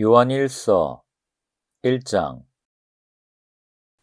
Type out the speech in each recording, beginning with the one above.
요한일서 1장.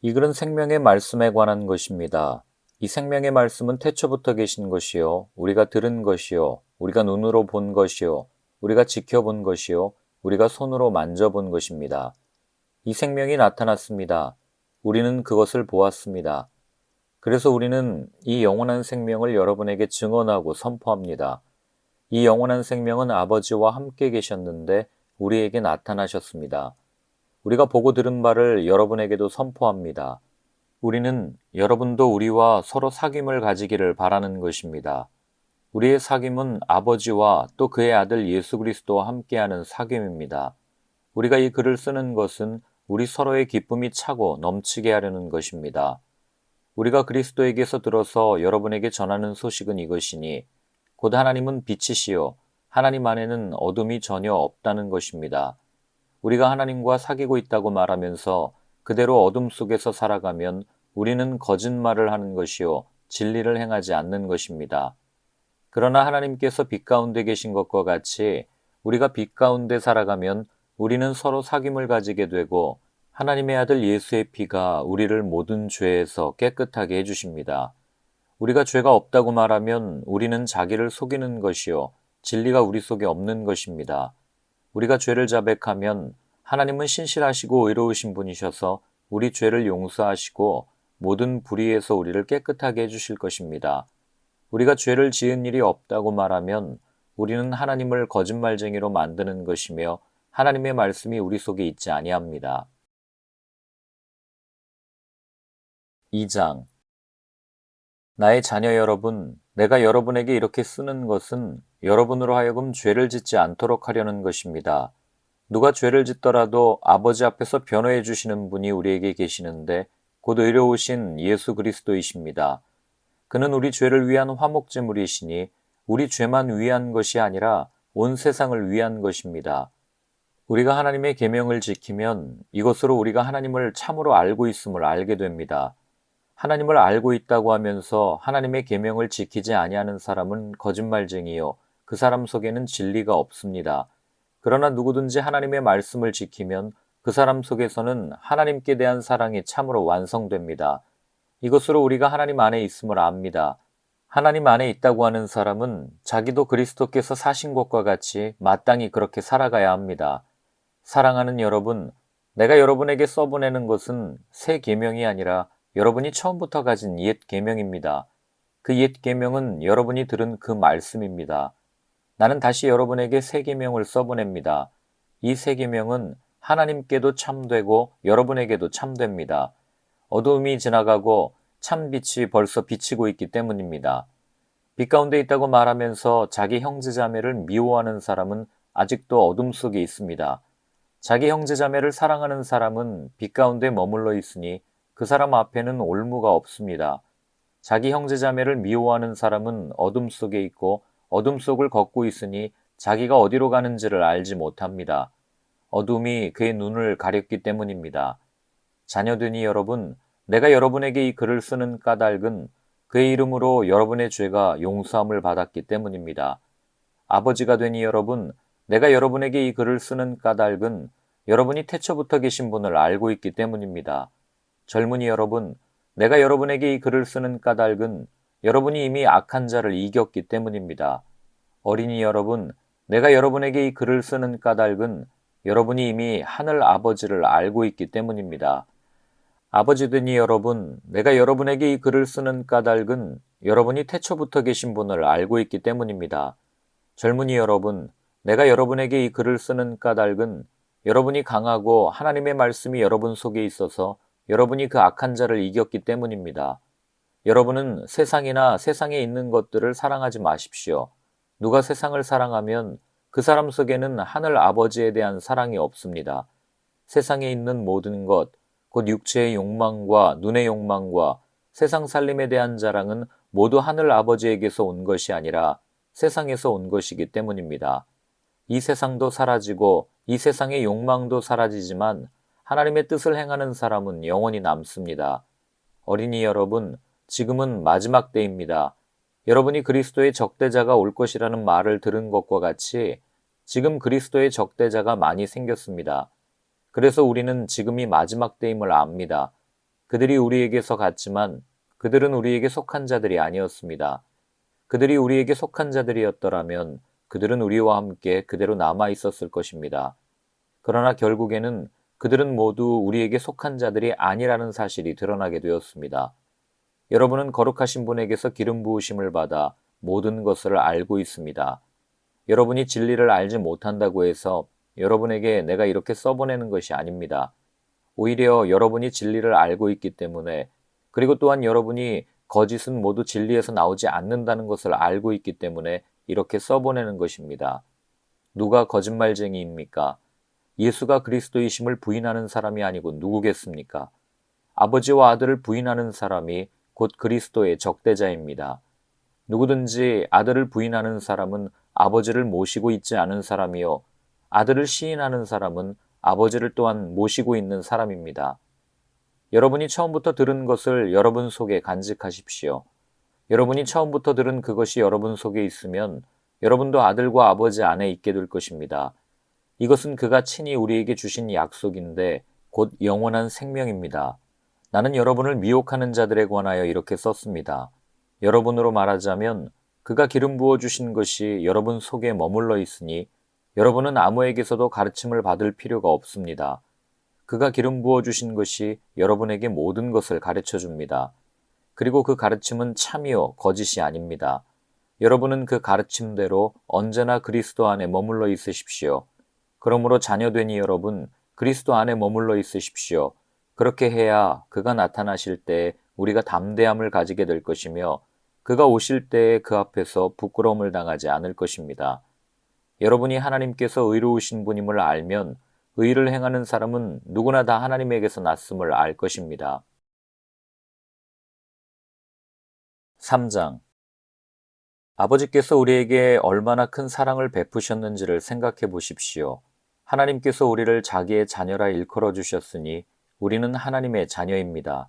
이 글은 생명의 말씀에 관한 것입니다. 이 생명의 말씀은 태초부터 계신 것이요 우리가 들은 것이요 우리가 눈으로 본 것이요 우리가 지켜본 것이요 우리가 손으로 만져본 것입니다. 이 생명이 나타났습니다. 우리는 그것을 보았습니다. 그래서 우리는 이 영원한 생명을 여러분에게 증언하고 선포합니다. 이 영원한 생명은 아버지와 함께 계셨는데 우리에게 나타나셨습니다. 우리가 보고 들은 바를 여러분에게도 선포합니다. 우리는 여러분도 우리와 서로 사귐을 가지기를 바라는 것입니다. 우리의 사귐은 아버지와 또 그의 아들 예수 그리스도와 함께하는 사귐입니다. 우리가 이 글을 쓰는 것은 우리 서로의 기쁨이 차고 넘치게 하려는 것입니다. 우리가 그리스도에게서 들어서 여러분에게 전하는 소식은 이것이니 곧 하나님은 빛이시요 하나님 안에는 어둠이 전혀 없다는 것입니다. 우리가 하나님과 사귀고 있다고 말하면서 그대로 어둠 속에서 살아가면 우리는 거짓말을 하는 것이요 진리를 행하지 않는 것입니다. 그러나 하나님께서 빛 가운데 계신 것과 같이 우리가 빛 가운데 살아가면 우리는 서로 사귐을 가지게 되고 하나님의 아들 예수의 피가 우리를 모든 죄에서 깨끗하게 해주십니다. 우리가 죄가 없다고 말하면 우리는 자기를 속이는 것이요 진리가 우리 속에 없는 것입니다. 우리가 죄를 자백하면 하나님은 신실하시고 의로우신 분이셔서 우리 죄를 용서하시고 모든 불의에서 우리를 깨끗하게 해주실 것입니다. 우리가 죄를 지은 일이 없다고 말하면 우리는 하나님을 거짓말쟁이로 만드는 것이며 하나님의 말씀이 우리 속에 있지 아니합니다. 2장. 나의 자녀 여러분, 내가 여러분에게 이렇게 쓰는 것은 여러분으로 하여금 죄를 짓지 않도록 하려는 것입니다. 누가 죄를 짓더라도 아버지 앞에서 변호해 주시는 분이 우리에게 계시는데 곧 의로우신 예수 그리스도이십니다. 그는 우리 죄를 위한 화목제물이시니 우리 죄만 위한 것이 아니라 온 세상을 위한 것입니다. 우리가 하나님의 계명을 지키면 이것으로 우리가 하나님을 참으로 알고 있음을 알게 됩니다. 하나님을 알고 있다고 하면서 하나님의 계명을 지키지 아니하는 사람은 거짓말쟁이요 그 사람 속에는 진리가 없습니다. 그러나 누구든지 하나님의 말씀을 지키면 그 사람 속에서는 하나님께 대한 사랑이 참으로 완성됩니다. 이것으로 우리가 하나님 안에 있음을 압니다. 하나님 안에 있다고 하는 사람은 자기도 그리스도께서 사신 것과 같이 마땅히 그렇게 살아가야 합니다. 사랑하는 여러분, 내가 여러분에게 써보내는 것은 새 계명이 아니라 여러분이 처음부터 가진 옛 계명입니다. 그 옛 계명은 여러분이 들은 그 말씀입니다. 나는 다시 여러분에게 새 계명을 써보냅니다. 이 새 계명은 하나님께도 참되고 여러분에게도 참됩니다. 어두움이 지나가고 참 빛이 벌써 비치고 있기 때문입니다. 빛 가운데 있다고 말하면서 자기 형제자매를 미워하는 사람은 아직도 어둠 속에 있습니다. 자기 형제자매를 사랑하는 사람은 빛 가운데 머물러 있으니 그 사람 앞에는 올무가 없습니다. 자기 형제자매를 미워하는 사람은 어둠 속에 있고 어둠 속을 걷고 있으니 자기가 어디로 가는지를 알지 못합니다. 어둠이 그의 눈을 가렸기 때문입니다. 자녀되니 여러분, 내가 여러분에게 이 글을 쓰는 까닭은 그의 이름으로 여러분의 죄가 용서함을 받았기 때문입니다. 아버지가 되니 여러분, 내가 여러분에게 이 글을 쓰는 까닭은 여러분이 태초부터 계신 분을 알고 있기 때문입니다. 젊은이 여러분, 내가 여러분에게 이 글을 쓰는 까닭은 여러분이 이미 악한 자를 이겼기 때문입니다. 어린이 여러분, 내가 여러분에게 이 글을 쓰는 까닭은 여러분이 이미 하늘 아버지를 알고 있기 때문입니다. 아버지 되니 여러분, 내가 여러분에게 이 글을 쓰는 까닭은 여러분이 태초부터 계신 분을 알고 있기 때문입니다. 젊은이 여러분, 내가 여러분에게 이 글을 쓰는 까닭은 여러분이 강하고 하나님의 말씀이 여러분 속에 있어서 여러분이 그 악한 자를 이겼기 때문입니다. 여러분은 세상이나 세상에 있는 것들을 사랑하지 마십시오. 누가 세상을 사랑하면 그 사람 속에는 하늘 아버지에 대한 사랑이 없습니다. 세상에 있는 모든 것, 곧 육체의 욕망과 눈의 욕망과 세상 살림에 대한 자랑은 모두 하늘 아버지에게서 온 것이 아니라 세상에서 온 것이기 때문입니다. 이 세상도 사라지고 이 세상의 욕망도 사라지지만 하나님의 뜻을 행하는 사람은 영원히 남습니다. 어린이 여러분, 지금은 마지막 때입니다. 여러분이 그리스도의 적대자가 올 것이라는 말을 들은 것과 같이 지금 그리스도의 적대자가 많이 생겼습니다. 그래서 우리는 지금이 마지막 때임을 압니다. 그들이 우리에게서 갔지만 그들은 우리에게 속한 자들이 아니었습니다. 그들이 우리에게 속한 자들이었더라면 그들은 우리와 함께 그대로 남아 있었을 것입니다. 그러나 결국에는 그들은 모두 우리에게 속한 자들이 아니라는 사실이 드러나게 되었습니다. 여러분은 거룩하신 분에게서 기름 부으심을 받아 모든 것을 알고 있습니다. 여러분이 진리를 알지 못한다고 해서 여러분에게 내가 이렇게 써보내는 것이 아닙니다. 오히려 여러분이 진리를 알고 있기 때문에, 그리고 또한 여러분이 거짓은 모두 진리에서 나오지 않는다는 것을 알고 있기 때문에 이렇게 써보내는 것입니다. 누가 거짓말쟁이입니까? 예수가 그리스도이심을 부인하는 사람이 아니고 누구겠습니까? 아버지와 아들을 부인하는 사람이 곧 그리스도의 적대자입니다. 누구든지 아들을 부인하는 사람은 아버지를 모시고 있지 않은 사람이요, 아들을 시인하는 사람은 아버지를 또한 모시고 있는 사람입니다. 여러분이 처음부터 들은 것을 여러분 속에 간직하십시오. 여러분이 처음부터 들은 그것이 여러분 속에 있으면 여러분도 아들과 아버지 안에 있게 될 것입니다. 이것은 그가 친히 우리에게 주신 약속인데 곧 영원한 생명입니다. 나는 여러분을 미혹하는 자들에 관하여 이렇게 썼습니다. 여러분으로 말하자면 그가 기름 부어 주신 것이 여러분 속에 머물러 있으니 여러분은 아무에게서도 가르침을 받을 필요가 없습니다. 그가 기름 부어 주신 것이 여러분에게 모든 것을 가르쳐 줍니다. 그리고 그 가르침은 참이요 거짓이 아닙니다. 여러분은 그 가르침대로 언제나 그리스도 안에 머물러 있으십시오. 그러므로 자녀되니 여러분, 그리스도 안에 머물러 있으십시오. 그렇게 해야 그가 나타나실 때 우리가 담대함을 가지게 될 것이며 그가 오실 때에 그 앞에서 부끄러움을 당하지 않을 것입니다. 여러분이 하나님께서 의로우신 분임을 알면 의를 행하는 사람은 누구나 다 하나님에게서 났음을 알 것입니다. 3장. 아버지께서 우리에게 얼마나 큰 사랑을 베푸셨는지를 생각해 보십시오. 하나님께서 우리를 자기의 자녀라 일컬어 주셨으니 우리는 하나님의 자녀입니다.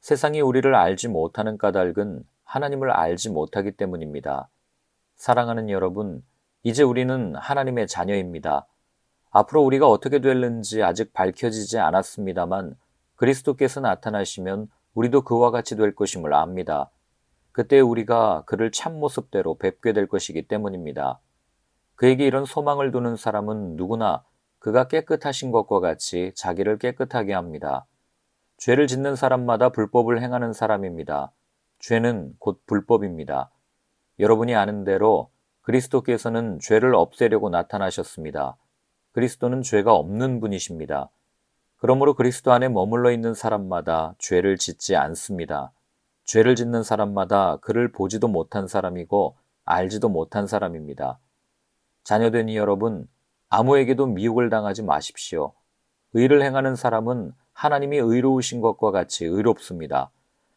세상이 우리를 알지 못하는 까닭은 하나님을 알지 못하기 때문입니다. 사랑하는 여러분, 이제 우리는 하나님의 자녀입니다. 앞으로 우리가 어떻게 될는지 아직 밝혀지지 않았습니다만 그리스도께서 나타나시면 우리도 그와 같이 될 것임을 압니다. 그때 우리가 그를 참모습대로 뵙게 될 것이기 때문입니다. 그에게 이런 소망을 두는 사람은 누구나 그가 깨끗하신 것과 같이 자기를 깨끗하게 합니다. 죄를 짓는 사람마다 불법을 행하는 사람입니다. 죄는 곧 불법입니다. 여러분이 아는 대로 그리스도께서는 죄를 없애려고 나타나셨습니다. 그리스도는 죄가 없는 분이십니다. 그러므로 그리스도 안에 머물러 있는 사람마다 죄를 짓지 않습니다. 죄를 짓는 사람마다 그를 보지도 못한 사람이고 알지도 못한 사람입니다. 자녀되니 여러분, 아무에게도 미혹을 당하지 마십시오. 의를 행하는 사람은 하나님이 의로우신 것과 같이 의롭습니다.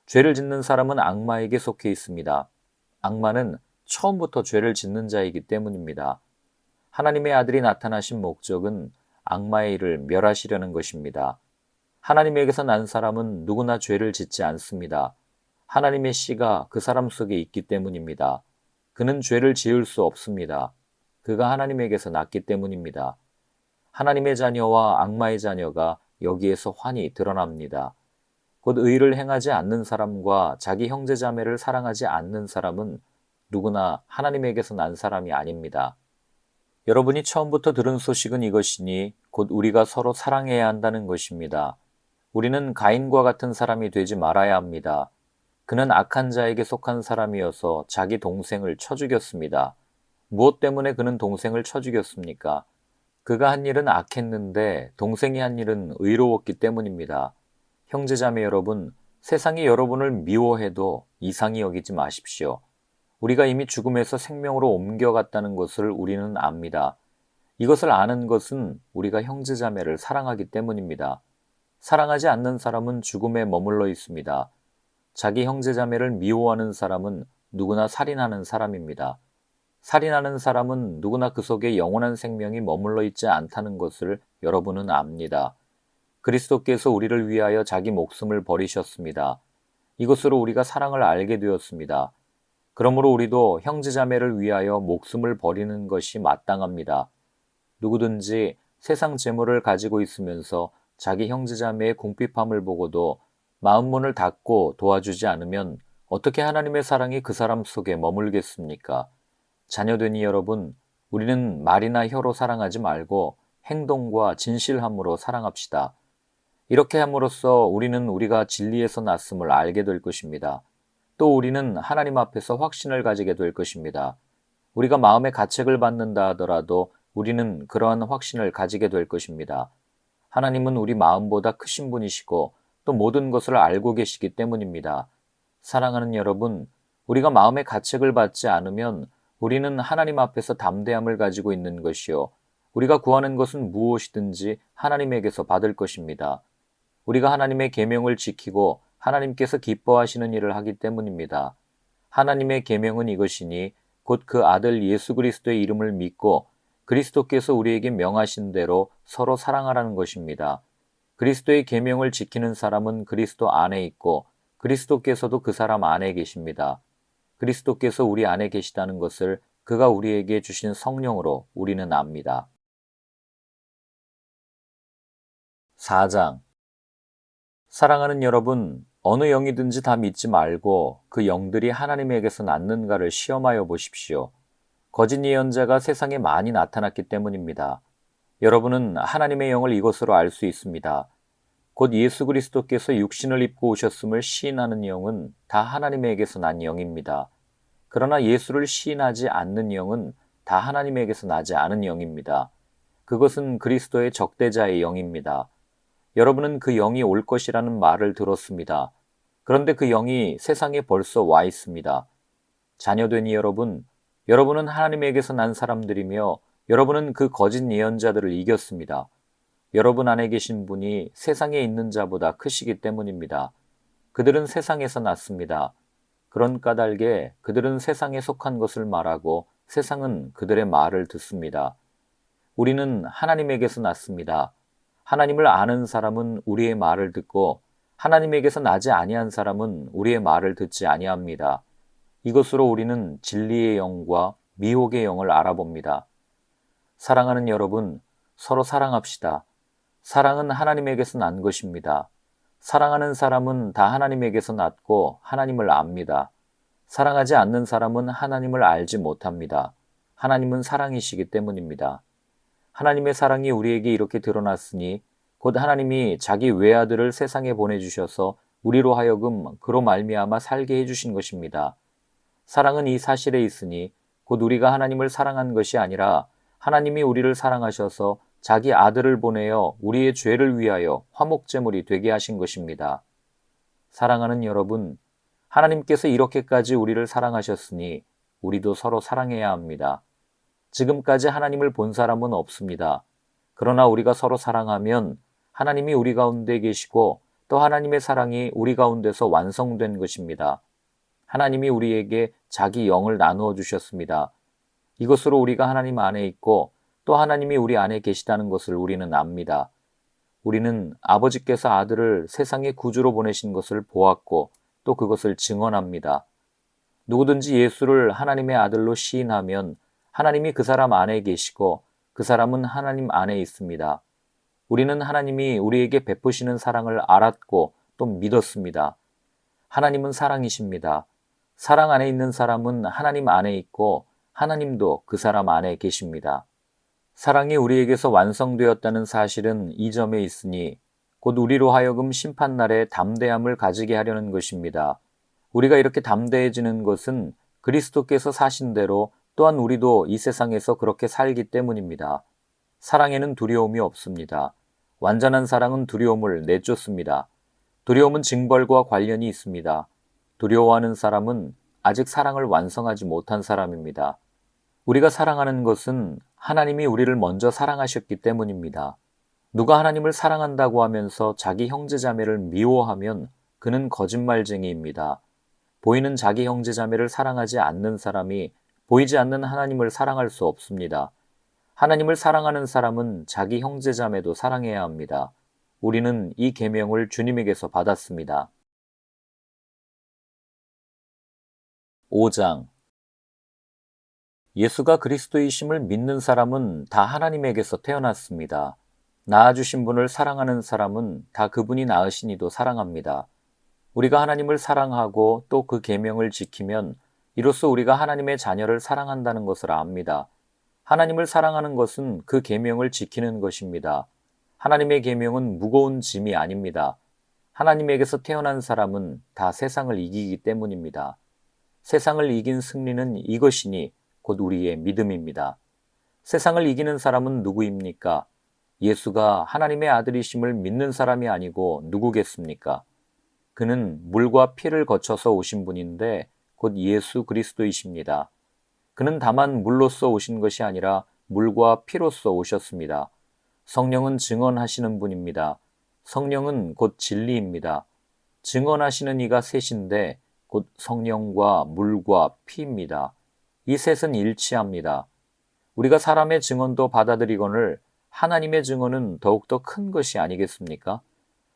죄를 짓는 사람은 악마에게 속해 있습니다. 악마는 처음부터 죄를 짓는 자이기 때문입니다. 하나님의 아들이 나타나신 목적은 악마의 일을 멸하시려는 것입니다. 하나님에게서 난 사람은 누구나 죄를 짓지 않습니다. 하나님의 씨가 그 사람 속에 있기 때문입니다. 그는 죄를 지을 수 없습니다. 그가 하나님에게서 났기 때문입니다. 하나님의 자녀와 악마의 자녀가 여기에서 환히 드러납니다. 곧 의를 행하지 않는 사람과 자기 형제 자매를 사랑하지 않는 사람은 누구나 하나님에게서 난 사람이 아닙니다. 여러분이 처음부터 들은 소식은 이것이니 곧 우리가 서로 사랑해야 한다는 것입니다. 우리는 가인과 같은 사람이 되지 말아야 합니다. 그는 악한 자에게 속한 사람이어서 자기 동생을 쳐 죽였습니다. 무엇 때문에 그는 동생을 쳐 죽였습니까? 그가 한 일은 악했는데 동생이 한 일은 의로웠기 때문입니다. 형제자매 여러분, 세상이 여러분을 미워해도 이상히 여기지 마십시오. 우리가 이미 죽음에서 생명으로 옮겨갔다는 것을 우리는 압니다. 이것을 아는 것은 우리가 형제자매를 사랑하기 때문입니다. 사랑하지 않는 사람은 죽음에 머물러 있습니다. 자기 형제자매를 미워하는 사람은 누구나 살인하는 사람입니다. 살인하는 사람은 누구나 그 속에 영원한 생명이 머물러 있지 않다는 것을 여러분은 압니다. 그리스도께서 우리를 위하여 자기 목숨을 버리셨습니다. 이것으로 우리가 사랑을 알게 되었습니다. 그러므로 우리도 형제자매를 위하여 목숨을 버리는 것이 마땅합니다. 누구든지 세상 재물을 가지고 있으면서 자기 형제자매의 궁핍함을 보고도 마음 문을 닫고 도와주지 않으면 어떻게 하나님의 사랑이 그 사람 속에 머물겠습니까? 자녀되니 여러분, 우리는 말이나 혀로 사랑하지 말고 행동과 진실함으로 사랑합시다. 이렇게 함으로써 우리는 우리가 진리에서 났음을 알게 될 것입니다. 또 우리는 하나님 앞에서 확신을 가지게 될 것입니다. 우리가 마음의 가책을 받는다 하더라도 우리는 그러한 확신을 가지게 될 것입니다. 하나님은 우리 마음보다 크신 분이시고 또 모든 것을 알고 계시기 때문입니다. 사랑하는 여러분, 우리가 마음의 가책을 받지 않으면 우리는 하나님 앞에서 담대함을 가지고 있는 것이요. 우리가 구하는 것은 무엇이든지 하나님에게서 받을 것입니다. 우리가 하나님의 계명을 지키고 하나님께서 기뻐하시는 일을 하기 때문입니다. 하나님의 계명은 이것이니 곧 그 아들 예수 그리스도의 이름을 믿고 그리스도께서 우리에게 명하신 대로 서로 사랑하라는 것입니다. 그리스도의 계명을 지키는 사람은 그리스도 안에 있고 그리스도께서도 그 사람 안에 계십니다. 그리스도께서 우리 안에 계시다는 것을 그가 우리에게 주신 성령으로 우리는 압니다. 4장. 사랑하는 여러분, 어느 영이든지 다 믿지 말고 그 영들이 하나님에게서 났는가를 시험하여 보십시오. 거짓 예언자가 세상에 많이 나타났기 때문입니다. 여러분은 하나님의 영을 이것으로 알 수 있습니다. 곧 예수 그리스도께서 육신을 입고 오셨음을 시인하는 영은 다 하나님에게서 난 영입니다. 그러나 예수를 시인하지 않는 영은 다 하나님에게서 나지 않은 영입니다. 그것은 그리스도의 적대자의 영입니다. 여러분은 그 영이 올 것이라는 말을 들었습니다. 그런데 그 영이 세상에 벌써 와 있습니다. 자녀되니 여러분, 여러분은 하나님에게서 난 사람들이며 여러분은 그 거짓 예언자들을 이겼습니다. 여러분 안에 계신 분이 세상에 있는 자보다 크시기 때문입니다. 그들은 세상에서 났습니다. 그런 까닭에 그들은 세상에 속한 것을 말하고 세상은 그들의 말을 듣습니다. 우리는 하나님에게서 났습니다. 하나님을 아는 사람은 우리의 말을 듣고 하나님에게서 나지 아니한 사람은 우리의 말을 듣지 아니합니다. 이것으로 우리는 진리의 영과 미혹의 영을 알아봅니다. 사랑하는 여러분, 서로 사랑합시다. 사랑은 하나님에게서 난 것입니다. 사랑하는 사람은 다 하나님에게서 났고 하나님을 압니다. 사랑하지 않는 사람은 하나님을 알지 못합니다. 하나님은 사랑이시기 때문입니다. 하나님의 사랑이 우리에게 이렇게 드러났으니 곧 하나님이 자기 외아들을 세상에 보내주셔서 우리로 하여금 그로 말미암아 살게 해주신 것입니다. 사랑은 이 사실에 있으니 곧 우리가 하나님을 사랑한 것이 아니라 하나님이 우리를 사랑하셔서 자기 아들을 보내어 우리의 죄를 위하여 화목제물이 되게 하신 것입니다. 사랑하는 여러분, 하나님께서 이렇게까지 우리를 사랑하셨으니 우리도 서로 사랑해야 합니다. 지금까지 하나님을 본 사람은 없습니다. 그러나 우리가 서로 사랑하면 하나님이 우리 가운데 계시고 또 하나님의 사랑이 우리 가운데서 완성된 것입니다. 하나님이 우리에게 자기 영을 나누어 주셨습니다. 이것으로 우리가 하나님 안에 있고 또 하나님이 우리 안에 계시다는 것을 우리는 압니다. 우리는 아버지께서 아들을 세상의 구주로 보내신 것을 보았고 또 그것을 증언합니다. 누구든지 예수를 하나님의 아들로 시인하면 하나님이 그 사람 안에 계시고 그 사람은 하나님 안에 있습니다. 우리는 하나님이 우리에게 베푸시는 사랑을 알았고 또 믿었습니다. 하나님은 사랑이십니다. 사랑 안에 있는 사람은 하나님 안에 있고 하나님도 그 사람 안에 계십니다. 사랑이 우리에게서 완성되었다는 사실은 이 점에 있으니 곧 우리로 하여금 심판날에 담대함을 가지게 하려는 것입니다. 우리가 이렇게 담대해지는 것은 그리스도께서 사신 대로 또한 우리도 이 세상에서 그렇게 살기 때문입니다. 사랑에는 두려움이 없습니다. 완전한 사랑은 두려움을 내쫓습니다. 두려움은 징벌과 관련이 있습니다. 두려워하는 사람은 아직 사랑을 완성하지 못한 사람입니다. 우리가 사랑하는 것은 하나님이 우리를 먼저 사랑하셨기 때문입니다. 누가 하나님을 사랑한다고 하면서 자기 형제자매를 미워하면 그는 거짓말쟁이입니다. 보이는 자기 형제자매를 사랑하지 않는 사람이 보이지 않는 하나님을 사랑할 수 없습니다. 하나님을 사랑하는 사람은 자기 형제자매도 사랑해야 합니다. 우리는 이 계명을 주님에게서 받았습니다. 5장. 예수가 그리스도이심을 믿는 사람은 다 하나님에게서 태어났습니다. 낳아주신 분을 사랑하는 사람은 다 그분이 낳으신 이도 사랑합니다. 우리가 하나님을 사랑하고 또 그 계명을 지키면 이로써 우리가 하나님의 자녀를 사랑한다는 것을 압니다. 하나님을 사랑하는 것은 그 계명을 지키는 것입니다. 하나님의 계명은 무거운 짐이 아닙니다. 하나님에게서 태어난 사람은 다 세상을 이기기 때문입니다. 세상을 이긴 승리는 이것이니 곧 우리의 믿음입니다. 세상을 이기는 사람은 누구입니까? 예수가 하나님의 아들이심을 믿는 사람이 아니고 누구겠습니까? 그는 물과 피를 거쳐서 오신 분인데 곧 예수 그리스도이십니다. 그는 다만 물로써 오신 것이 아니라 물과 피로써 오셨습니다. 성령은 증언하시는 분입니다. 성령은 곧 진리입니다. 증언하시는 이가 셋인데 곧 성령과 물과 피입니다. 이 셋은 일치합니다. 우리가 사람의 증언도 받아들이거늘 하나님의 증언은 더욱더 큰 것이 아니겠습니까?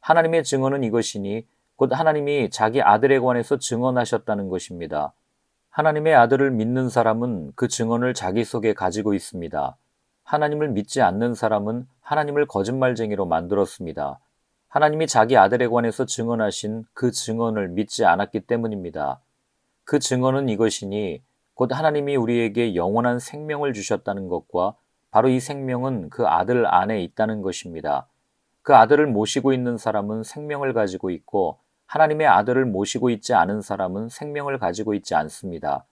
하나님의 증언은 이것이니 곧 하나님이 자기 아들에 관해서 증언하셨다는 것입니다. 하나님의 아들을 믿는 사람은 그 증언을 자기 속에 가지고 있습니다. 하나님을 믿지 않는 사람은 하나님을 거짓말쟁이로 만들었습니다. 하나님이 자기 아들에 관해서 증언하신 그 증언을 믿지 않았기 때문입니다. 그 증언은 이것이니 곧 하나님이 우리에게 영원한 생명을 주셨다는 것과 바로 이 생명은 그 아들 안에 있다는 것입니다. 그 아들을 모시고 있는 사람은 생명을 가지고 있고 하나님의 아들을 모시고 있지 않은 사람은 생명을 가지고 있지 않습니다.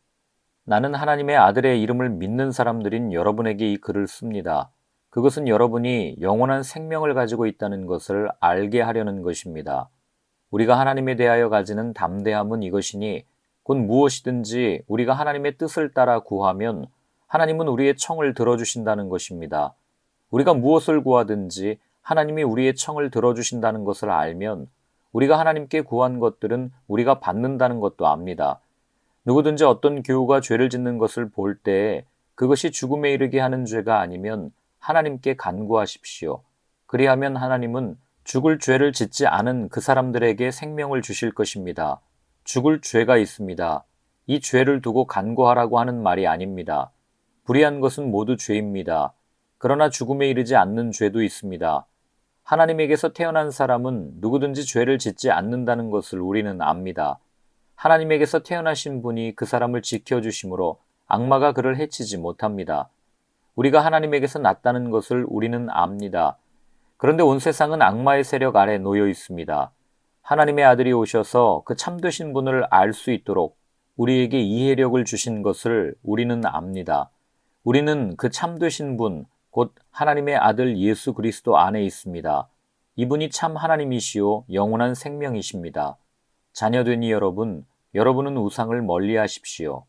나는 하나님의 아들의 이름을 믿는 사람들인 여러분에게 이 글을 씁니다. 그것은 여러분이 영원한 생명을 가지고 있다는 것을 알게 하려는 것입니다. 우리가 하나님에 대하여 가지는 담대함은 이것이니 곧 무엇이든지 우리가 하나님의 뜻을 따라 구하면 하나님은 우리의 청을 들어주신다는 것입니다. 우리가 무엇을 구하든지 하나님이 우리의 청을 들어주신다는 것을 알면 우리가 하나님께 구한 것들은 우리가 받는다는 것도 압니다. 누구든지 어떤 교우가 죄를 짓는 것을 볼 때에 그것이 죽음에 이르게 하는 죄가 아니면 하나님께 간구하십시오. 그리하면 하나님은 죽을 죄를 짓지 않은 그 사람들에게 생명을 주실 것입니다. 죽을 죄가 있습니다. 이 죄를 두고 간구하라고 하는 말이 아닙니다. 불의한 것은 모두 죄입니다. 그러나 죽음에 이르지 않는 죄도 있습니다. 하나님에게서 태어난 사람은 누구든지 죄를 짓지 않는다는 것을 우리는 압니다. 하나님에게서 태어나신 분이 그 사람을 지켜주심으로 악마가 그를 해치지 못합니다. 우리가 하나님에게서 났다는 것을 우리는 압니다. 그런데 온 세상은 악마의 세력 아래 놓여 있습니다. 하나님의 아들이 오셔서 그 참되신 분을 알 수 있도록 우리에게 이해력을 주신 것을 우리는 압니다. 우리는 그 참되신 분, 곧 하나님의 아들 예수 그리스도 안에 있습니다. 이분이 참 하나님이시요 영원한 생명이십니다. 자녀되니 여러분, 여러분은 우상을 멀리하십시오.